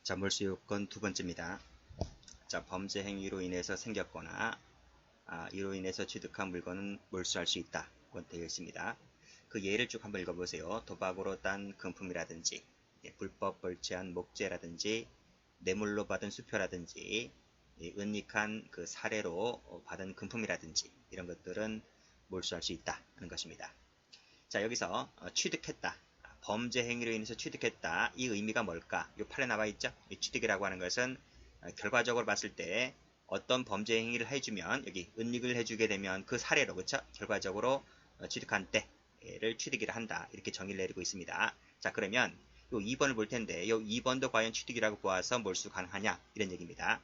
자, 몰수 요건 두 번째입니다. 자, 범죄 행위로 인해서 생겼거나 이로 인해서 취득한 물건은 몰수할 수 있다. 건 되어 있습니다. 그 예를 쭉 한번 읽어보세요. 도박으로 딴 금품이라든지 불법 벌채한 목재라든지 뇌물로 받은 수표라든지 은닉한 그 사례로 받은 금품이라든지 이런 것들은 몰수할 수 있다 하는 것입니다. 자, 여기서 취득했다. 범죄 행위로 인해서 취득했다. 이 의미가 뭘까? 이 판에 나와 있죠? 이 취득이라고 하는 것은 결과적으로 봤을 때 어떤 범죄 행위를 해주면 여기 은닉을 해주게 되면 그 사례로 그쵸? 결과적으로 취득한 때를 취득이라 한다. 이렇게 정의를 내리고 있습니다. 자, 그러면 요 2번을 볼 텐데 요 2번도 과연 취득이라고 보아서 몰수 가능하냐? 이런 얘기입니다.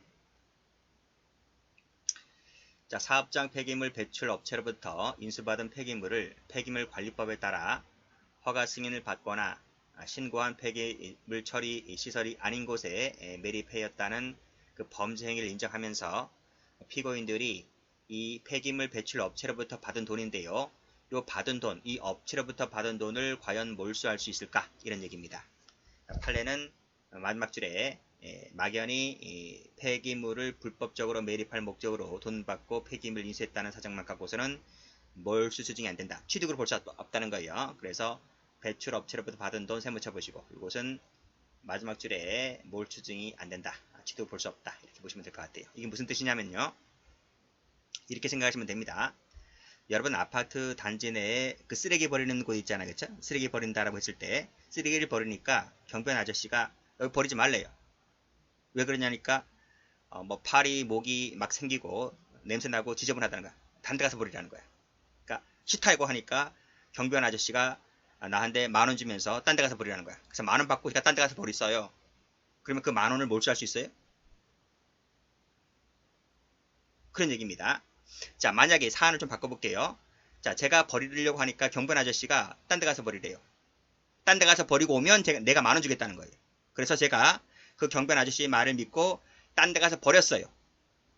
자, 사업장 폐기물 배출 업체로부터 인수받은 폐기물을 폐기물 관리법에 따라 허가 승인을 받거나 신고한 폐기물 처리 시설이 아닌 곳에 매립하였다는 그 범죄 행위를 인정하면서 피고인들이 이 폐기물 배출 업체로부터 받은 돈인데요. 이 받은 돈, 이 업체로부터 받은 돈을 과연 몰수할 수 있을까? 이런 얘기입니다. 판례는 마지막 줄에 막연히 폐기물을 불법적으로 매립할 목적으로 돈 받고 폐기물 인수했다는 사정만 갖고서는 몰수 수증이 안 된다. 취득으로 볼 수 없다는 거예요. 그래서 배출 업체로부터 받은 돈 세무쳐 보시고 이곳은 마지막 줄에 몰수증이 안 된다. 취득을 볼 수 없다. 이렇게 보시면 될 것 같아요. 이게 무슨 뜻이냐면요. 이렇게 생각하시면 됩니다. 여러분 아파트 단지 내에 그 쓰레기 버리는 곳 있잖아요. 그쵸? 쓰레기 버린다라고 했을 때 쓰레기를 버리니까 경비원 아저씨가 여기 버리지 말래요. 왜 그러냐니까 뭐 파리, 모기 막 생기고 냄새나고 지저분하다는 거야. 다른 데 가서 버리라는 거야. 그러니까 싫다고 하니까 경비원 아저씨가 나한테 10,000원 주면서 딴 데 가서 버리라는 거야. 그래서 10,000원 받고 딴 데 가서 버리어요. 그러면 그 10,000원을 몰수할 수 있어요? 그런 얘기입니다. 자, 만약에 사안을 좀 바꿔볼게요. 자, 제가 버리려고 하니까 경비원 아저씨가 딴 데 가서 버리래요. 딴 데 가서 버리고 오면 내가 10,000원 주겠다는 거예요. 그래서 제가 그 경비원 아저씨의 말을 믿고 딴 데 가서 버렸어요.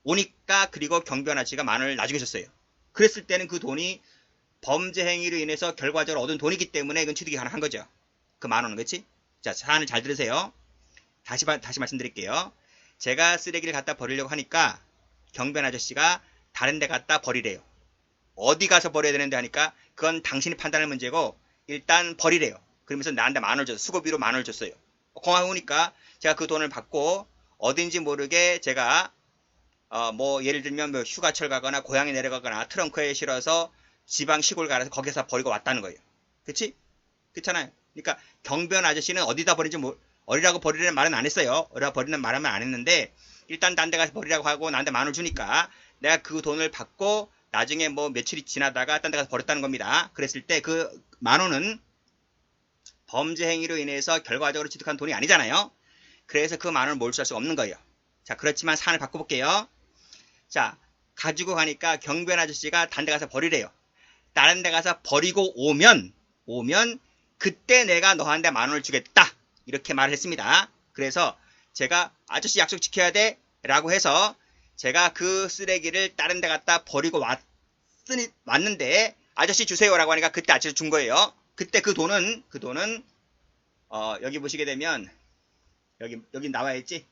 오니까 그리고 경비원 아저씨가 10,000원을 나중에 줬어요. 그랬을 때는 그 돈이 범죄 행위로 인해서 결과적으로 얻은 돈이기 때문에 이건 취득이 가능한 거죠. 그 10,000원은, 그치? 자, 사안을 잘 들으세요. 다시 말씀드릴게요. 제가 쓰레기를 갖다 버리려고 하니까 경비원 아저씨가 다른 데 갖다 버리래요. 어디 가서 버려야 되는데 하니까 그건 당신이 판단할 문제고 일단 버리래요. 그러면서 나한테 10,000원을 줬어요. 수고비로 10,000원을 줬어요. 고마우니까 제가 그 돈을 받고 어딘지 모르게 제가 뭐 예를 들면 뭐 휴가철 가거나 고향에 내려가거나 트렁크에 실어서 지방 시골 가서 거기서 버리고 왔다는 거예요. 그치? 그렇잖아요. 그러니까 경비원 아저씨는 어디다 버린지 어디라고 버리라는 말은 안 했어요. 어디다 버리는 말은 안 했는데 일단 딴 데 가서 버리라고 하고 나한테 10,000원 주니까 내가 그 돈을 받고 나중에 뭐 며칠이 지나다가 딴 데 가서 버렸다는 겁니다. 그랬을 때 그 10,000원은 범죄 행위로 인해서 결과적으로 취득한 돈이 아니잖아요. 그래서 그 10,000원을 몰수할 수 없는 거예요. 자, 그렇지만 사안을 바꿔볼게요. 자, 가지고 가니까 경비원 아저씨가 딴 데 가서 버리래요. 다른 데 가서 버리고 오면 그때 내가 너한테 10,000원을 주겠다. 이렇게 말을 했습니다. 그래서 제가 아저씨 약속 지켜야 돼 라고 해서 제가 그 쓰레기를 다른 데 갖다 버리고 왔는데 아저씨 주세요 라고 하니까 그때 아저씨 준 거예요. 그때 그 돈은 여기 보시게 되면 여기 나와 있지.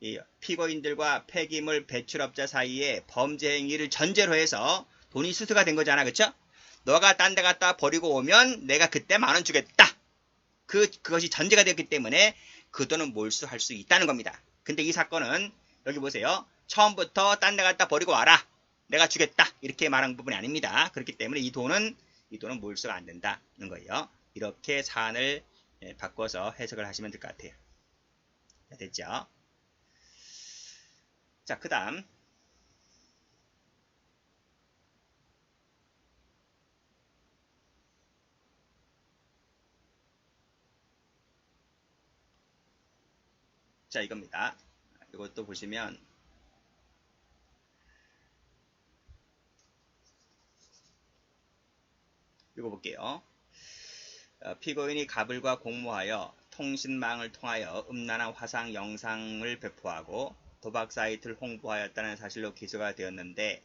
이 피고인들과 폐기물 배출업자 사이에 범죄 행위를 전제로 해서 돈이 수수가 된 거잖아. 그쵸? 너가 딴 데 갖다 버리고 오면 내가 그때 10,000원 주겠다. 그것이 전제가 되었기 때문에 그 돈은 몰수할 수 있다는 겁니다. 근데 이 사건은 여기 보세요. 처음부터 딴 데 갖다 버리고 와라. 내가 주겠다. 이렇게 말한 부분이 아닙니다. 그렇기 때문에 이 돈은 몰수가 안 된다는 거예요. 이렇게 사안을 바꿔서 해석을 하시면 될 것 같아요. 자, 됐죠? 자, 그 다음 자, 이겁니다. 이것도 보시면 이거 볼게요. 피고인이 갑을과 공모하여 통신망을 통하여 음란한 화상 영상을 배포하고 도박 사이트를 홍보하였다는 사실로 기소가 되었는데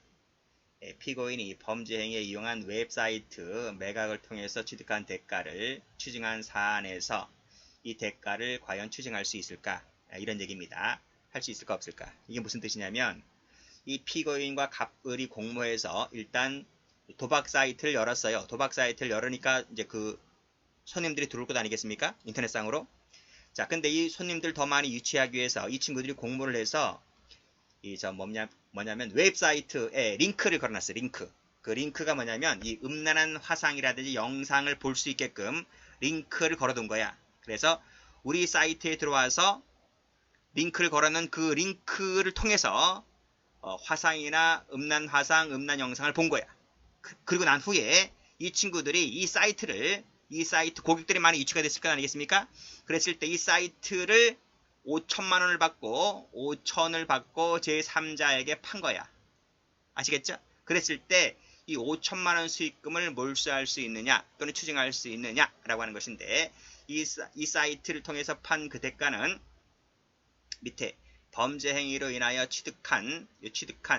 피고인이 범죄 행위에 이용한 웹사이트 매각을 통해서 취득한 대가를 추징한 사안에서 이 대가를 과연 추징할 수 있을까? 이런 얘기입니다. 할 수 있을까 없을까? 이게 무슨 뜻이냐면 이 피고인과 갑을이 공모해서 일단 도박 사이트를 열었어요. 도박 사이트를 열으니까 이제 그 손님들이 들어올 것 아니겠습니까? 인터넷상으로. 자, 근데 이 손님들 더 많이 유치하기 위해서 이 친구들이 공모를 해서 뭐냐면 웹사이트에 링크를 걸어놨어요. 링크. 그 링크가 뭐냐면 이 음란한 화상이라든지 영상을 볼 수 있게끔 링크를 걸어둔 거야. 그래서 우리 사이트에 들어와서 링크를 걸어놓은 그 링크를 통해서 화상이나 음란 화상, 음란 영상을 본 거야. 그리고 난 후에 이 친구들이 이 사이트 고객들이 많이 유치가 됐을 거 아니겠습니까? 그랬을 때 이 사이트를 5천만 원을 받고 5천을 받고 제3자에게 판 거야. 아시겠죠? 그랬을 때 이 5천만 원 수익금을 몰수할 수 있느냐 또는 추징할 수 있느냐라고 하는 것인데 이 사이트를 통해서 판 그 대가는 밑에 범죄 행위로 인하여 취득한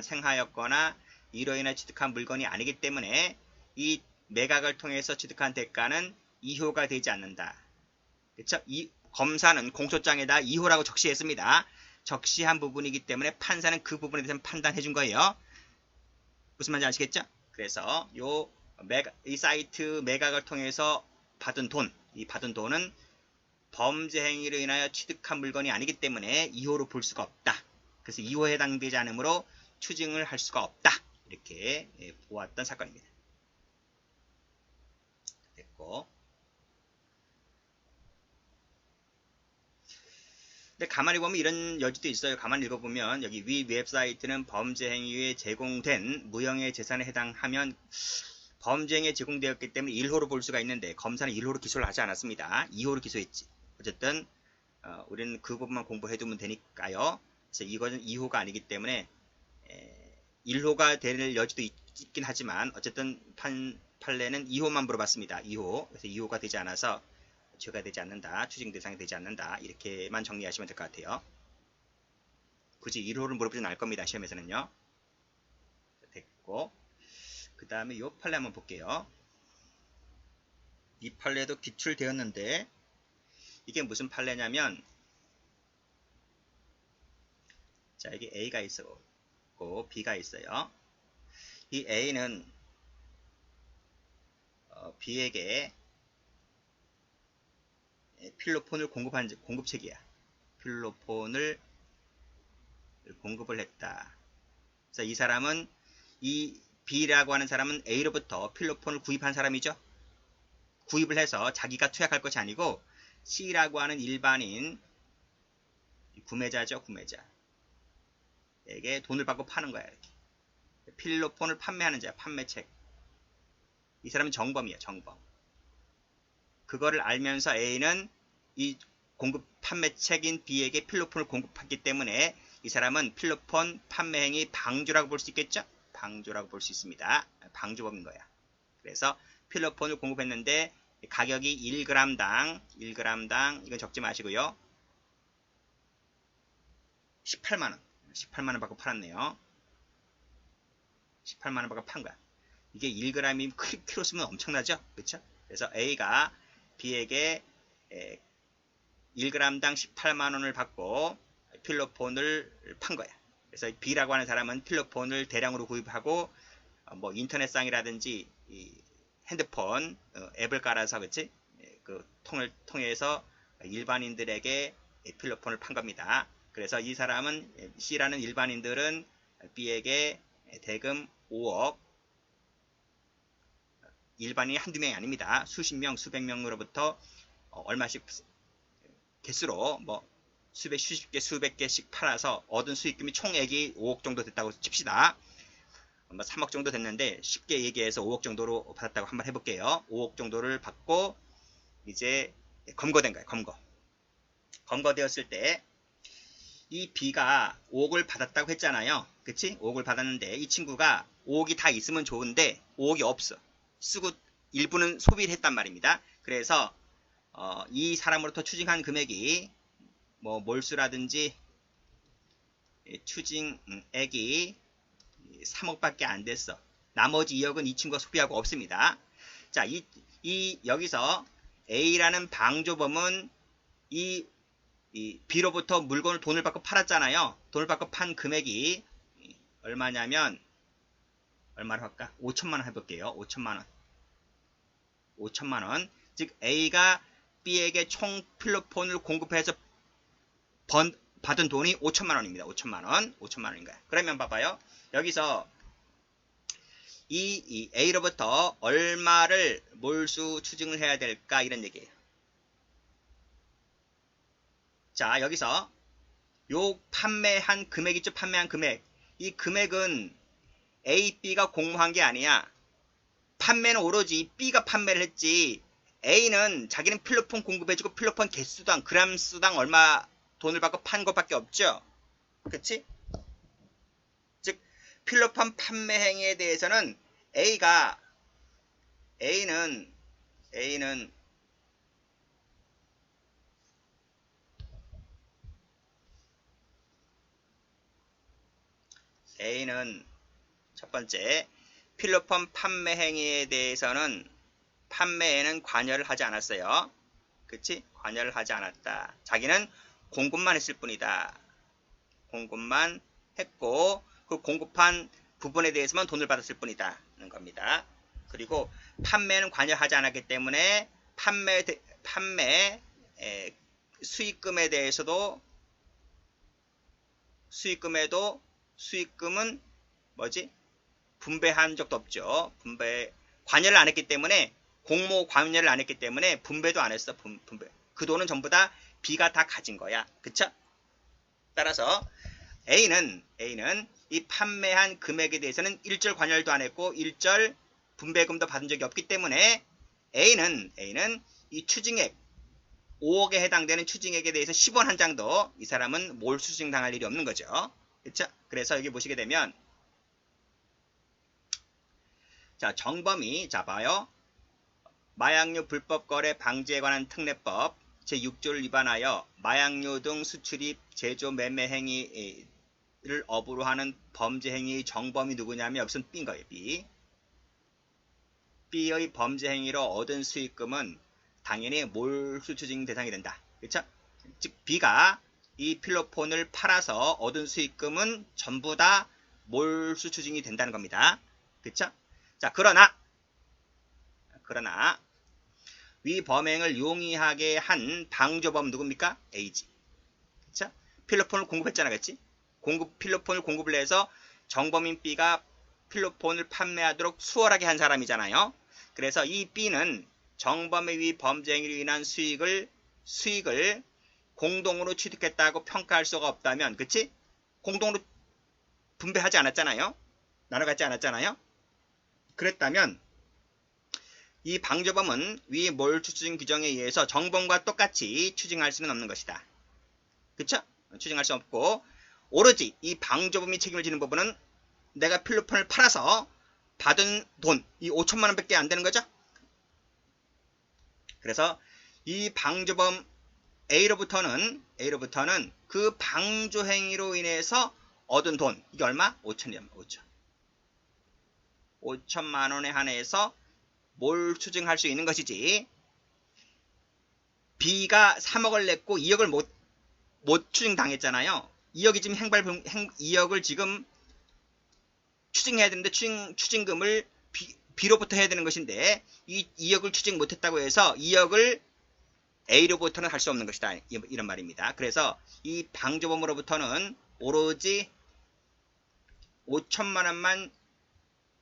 생하였거나 이로 인해 취득한 물건이 아니기 때문에 이 매각을 통해서 취득한 대가는 이호가 되지 않는다. 그렇죠? 검사는 공소장에다 이호라고 적시했습니다. 적시한 부분이기 때문에 판사는 그 부분에 대해서 판단해 준 거예요. 무슨 말인지 아시겠죠? 그래서 이 사이트 매각을 통해서 받은 돈은 범죄 행위로 인하여 취득한 물건이 아니기 때문에 이호로 볼 수가 없다. 그래서 이호에 해당되지 않으므로 추징을 할 수가 없다. 이렇게 보았던 사건입니다. 됐고. 근데 가만히 보면 이런 여지도 있어요. 가만히 읽어보면 여기 위 웹사이트는 범죄 행위에 제공된 무형의 재산에 해당하면 범죄 행위에 제공되었기 때문에 1호로 볼 수가 있는데 검사는 1호로 기소를 하지 않았습니다. 2호로 기소했지. 어쨌든 우리는 그 부분만 공부해두면 되니까요. 그래서 이거는 2호가 아니기 때문에 1호가 될 여지도 있긴 하지만 어쨌든 판례는 2호만 물어봤습니다. 2호. 그래서 2호가 되지 않아서 죄가 되지 않는다. 추징 대상이 되지 않는다. 이렇게만 정리하시면 될 것 같아요. 굳이 1호를 물어보진 않을 겁니다. 시험에서는요. 됐고 그 다음에 이 판례 한번 볼게요. 이 판례도 기출되었는데 이게 무슨 판례냐면 자 여기 A가 있고 B가 있어요. 이 A는 B에게 필로폰을 공급책이야. 필로폰을 공급을 했다. 그래서 이 사람은 이 B라고 하는 사람은 A로부터 필로폰을 구입한 사람이죠. 구입을 해서 자기가 투약할 것이 아니고 C라고 하는 일반인 구매자죠. 구매자에게 돈을 받고 파는 거야. 이렇게. 필로폰을 판매하는 자야. 판매책. 이 사람은 정범이야. 정범. 그거를 알면서 A는 이 판매책인 B에게 필로폰을 공급했기 때문에 이 사람은 필로폰 판매 행위 방조라고 볼 수 있겠죠? 방조라고 볼 수 있습니다. 방조범인 거야. 그래서 필로폰을 공급했는데 가격이 1g당 이건 적지 마시고요. 18만원. 18만원 받고 팔았네요. 18만원 받고 판 거야. 이게 1g이 키로 쓰면 엄청나죠? 그렇죠? 그래서 A가 B에게 1g당 18만원을 받고 필로폰을 판 거야. 그래서 B라고 하는 사람은 필로폰을 대량으로 구입하고 뭐 인터넷상이라든지 핸드폰 앱을 깔아서 그치? 그 통을 통해서 일반인들에게 필로폰을 판 겁니다. 그래서 이 사람은 C라는 일반인들은 B에게 대금 5억 일반인이 한두 명이 아닙니다. 수십 명, 수백 명으로부터 얼마씩 개수로 뭐 수십 개, 수백 개씩 팔아서 얻은 수익금이 총액이 5억 정도 됐다고 칩시다. 3억 정도 됐는데 쉽게 얘기해서 5억 정도로 받았다고 한번 해볼게요. 5억 정도를 받고 이제 검거된 거예요. 검거되었을 때 이 B가 5억을 받았다고 했잖아요. 그치? 5억을 받았는데 이 친구가 5억이 다 있으면 좋은데 5억이 없어. 쓰고 일부는 소비를 했단 말입니다. 그래서 이 사람으로부터 추징한 금액이 뭐 몰수라든지 추징액이 3억밖에 안 됐어. 나머지 2억은 이 친구가 소비하고 없습니다. 자, 여기서 A라는 방조범은 이 이 B로부터 물건을 돈을 받고 팔았잖아요. 돈을 받고 판 금액이 얼마냐면 얼마로 할까? 5천만 원 해볼게요. 5천만 원. 5천만 원. 즉 A가 B에게 총 필로폰을 공급해서 받은 돈이 5천만 원입니다. 5천만 원. 5천만 원인가요? 그러면 봐봐요. 여기서 이 A로부터 얼마를 몰수 추징을 해야 될까? 이런 얘기예요. 자, 여기서 요 판매한 금액 있죠? 판매한 금액. 이 금액은 A, B가 공모한 게 아니야. 판매는 오로지 B가 판매를 했지. A는 자기는 필로폰 공급해주고 필로폰 개수당, 그램 수당 얼마 돈을 받고 판 것밖에 없죠. 그치? 즉 필로폰 판매 행위에 대해서는 A는 첫 번째 필로폰 판매 행위에 대해서는 판매에는 관여를 하지 않았어요. 그치? 관여를 하지 않았다. 자기는 공급만 했을 뿐이다. 공급만 했고 그 공급한 부분에 대해서만 돈을 받았을 뿐이다 는 겁니다. 그리고 판매는 관여하지 않았기 때문에 판매 수익금에 대해서도 수익금은 뭐지? 분배한 적도 없죠. 관여를 안 했기 때문에 공모 관여를 안 했기 때문에 분배도 안 했어. 분배. 그 돈은 전부 다 B가 다 가진 거야. 그쵸? 따라서 A는 이 판매한 금액에 대해서는 일절 관여도 안 했고 일절 분배금도 받은 적이 없기 때문에 A는 이 추징액 5억에 해당되는 추징액에 대해서 10원 한 장도 이 사람은 몰수추징 당할 일이 없는 거죠. 그쵸? 그래서 여기 보시게 되면 자, 정범이 자 봐요. 마약류 불법 거래 방지에 관한 특례법 제6조를 위반하여 마약류 등 수출입, 제조, 매매 행위를 업으로 하는 범죄 행위의 정범이 누구냐면 여기서는 B인 거예요. B의 범죄 행위로 얻은 수익금은 당연히 몰수추징 대상이 된다. 그렇죠? 즉 B가 이 필로폰을 팔아서 얻은 수익금은 전부 다 몰수추징이 된다는 겁니다. 그렇죠? 자, 그러나 위 범행을 용이하게 한 방조범 누굽니까? A지. 그쵸? 필로폰을 공급했잖아, 그치? 필로폰을 공급을 해서 정범인 B가 필로폰을 판매하도록 수월하게 한 사람이잖아요. 그래서 이 B는 정범의 위 범죄 행위로 인한 수익을 공동으로 취득했다고 평가할 수가 없다면, 그치? 공동으로 분배하지 않았잖아요. 나눠 갖지 않았잖아요. 그랬다면 이 방조범은 위 몰수추징 규정에 의해서 정범과 똑같이 추징할 수는 없는 것이다. 그쵸? 추징할 수 없고 오로지 이 방조범이 책임을 지는 부분은 내가 필로폰을 팔아서 받은 돈, 이 5천만 원밖에 안 되는 거죠? 그래서 이 방조범 A로부터는 그 방조 행위로 인해서 얻은 돈, 이게 얼마? 5천이야. 5천만 원에 한해서 몰수증할 수 있는 것이지 B가 3억을 냈고 2억을 못 추징당했잖아요. 2억이 지금 2억을 지금 추징해야 되는데 추징금을 B로부터 해야 되는 것인데 이 2억을 추징 못했다고 해서 2억을 A로부터는 할 수 없는 것이다. 이런 말입니다. 그래서 이 방조범으로부터는 오로지 5천만 원만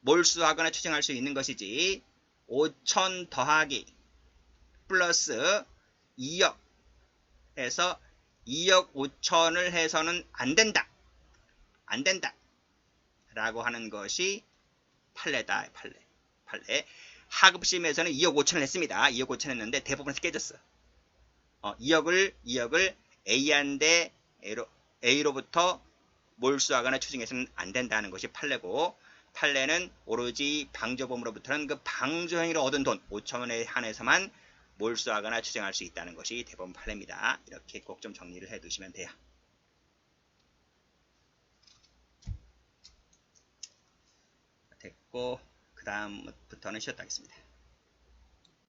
몰수하거나 추징할 수 있는 것이지 5천 더하기 플러스 2억 해서 2억 5천을 해서는 안 된다 라고 하는 것이 판례다. 판례. 하급심에서는 2억 5천을 했습니다. 2억 5천 했는데 대법원에서 깨졌어. 2억을 A한테 A로부터 몰수하거나 추징해서는 안 된다는 것이 판례고, 판례는 오로지 방조범으로부터는 그 방조행위로 얻은 돈 5천원에 한해서만 몰수하거나 추징할 수 있다는 것이 대법원 판례입니다. 이렇게 꼭 좀 정리를 해 두시면 돼요. 됐고 그 다음부터는 쉬었다 하겠습니다.